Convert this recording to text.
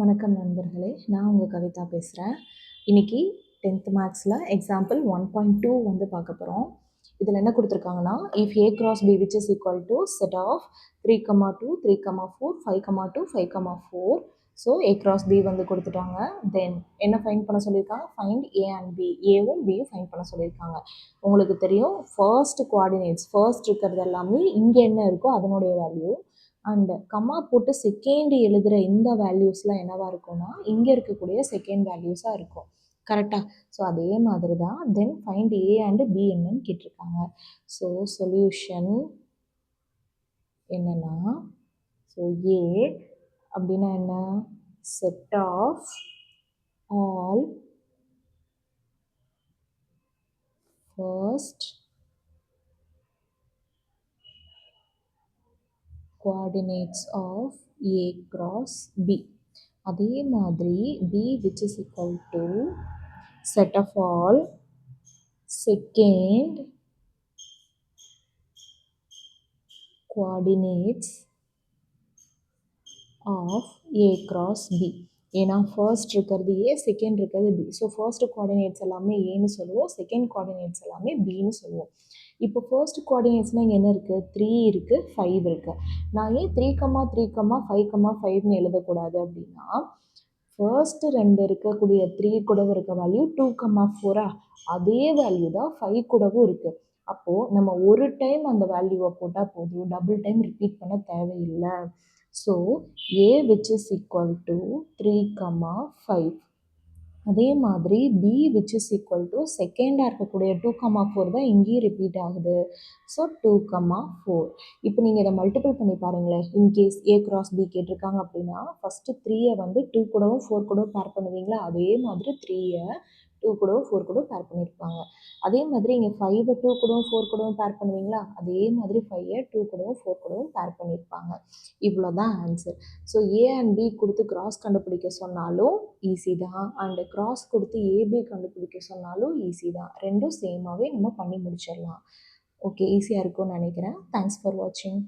வணக்கம் நண்பர்களே, நான் உங்கள் கவிதா பேசுகிறேன். இன்றைக்கி 10th மேக்ஸில் எக்ஸாம்பிள் 1.2 வந்து பார்க்க போகிறோம். இதில் என்ன கொடுத்துருக்காங்கன்னா, if A cross B which is equal to set of 3,2 3,4 5,2 5,4. So A cross B வந்து கொடுத்துட்டாங்க. தென் என்ன ஃபைண்ட் பண்ண சொல்லியிருக்காங்க? Find A and B. ஏவும் பியும் ஃபைண்ட் பண்ண சொல்லியிருக்காங்க. உங்களுக்கு தெரியும், ஃபர்ஸ்ட் கோஆர்டினேட்ஸ் ஃபர்ஸ்ட் இருக்கிறது எல்லாமே இங்கே என்ன இருக்கோ அதனுடைய வேல்யூ. அண்டு கம்மா போட்டு செகண்ட் எழுதுகிற இந்த வேல்யூஸ்லாம் என்னவாக இருக்கும்னா இங்கே இருக்கக்கூடிய செகண்ட் வேல்யூஸாக இருக்கும். கரெக்டாக? ஸோ அதே மாதிரி தான். Then find A and B என்னன்னு கேட்டிருக்காங்க. ஸோ சொல்யூஷன் என்னென்னா, ஸோ ஏ அப்படின்னா என்ன? Set of all first coordinates of A cross B. அதே மாதிரி B which is equal to set of all second coordinates of A cross B. ஏன்னா first இருக்கிறது ஏ, second இருக்கிறது பி. ஸோ ஃபர்ஸ்ட் கோஆர்டினேட்ஸ் எல்லாமே ஏன்னு சொல்லுவோம், செகண்ட் கோஆர்டினேட்ஸ் எல்லாமே பின்னு சொல்லுவோம். இப்போ ஃபர்ஸ்ட் கோஆர்டினேட்ஸ்னால் இங்கே என்ன இருக்குது? 3 இருக்குது, 5 இருக்குது. நான் ஏன் 3,3,5,5ன்னு எழுதக்கூடாது அப்படின்னா, ஃபர்ஸ்ட்டு 2 இருக்கக்கூடிய 3 கூடவும் இருக்க வேல்யூ 2,4 அதே வேல்யூ தான் 5 கூடவும் இருக்குது. அப்போது நம்ம ஒரு டைம் அந்த வேல்யூவை போட்டால் போதும், டபுள் டைம் ரிப்பீட் பண்ண தேவையில்லை. So A which is equal to 3,5. அதே மாதிரி B which is equal to செகண்டாக இருக்கக்கூடிய 2,4 தான் இங்கேயும் ரிப்பீட் ஆகுது. ஸோ 2,4. இப்போ நீங்கள் இதை மல்டிபிள் பண்ணி பாருங்களேன். இன்கேஸ் ஏ கிராஸ் பி கேட்டிருக்காங்க அப்படின்னா ஃபஸ்ட்டு 3யை வந்து 2 கூடவும் 4 கூடவும் பேர் பண்ணுவீங்களா, அதே மாதிரி 3யை 2 கூடவும் 4 கூடவும் பேர் பண்ணியிருப்பாங்க. அதே மாதிரி இங்கே 5வை 2 கூடவும் 4 கூடவும் பேர் பண்ணுவீங்களா, அதே மாதிரி 5யை 2 கூடவும் 4 கூடவும் பேர் பண்ணியிருப்பாங்க. இவ்வளோ தான் answer. So A and B கொடுத்து கிராஸ் கண்டுபிடிக்க சொன்னாலும் ஈஸி தான், அண்டு கிராஸ் கொடுத்து ஏபி கண்டுபிடிக்க சொன்னாலும் ஈஸி தான். ரெண்டும் சேமாகவே நம்ம பண்ணி முடிச்சிடலாம். ஓகே, ஈஸியாக இருக்கும்னு நினைக்கிறேன். தேங்க்ஸ் ஃபார் வாட்சிங்.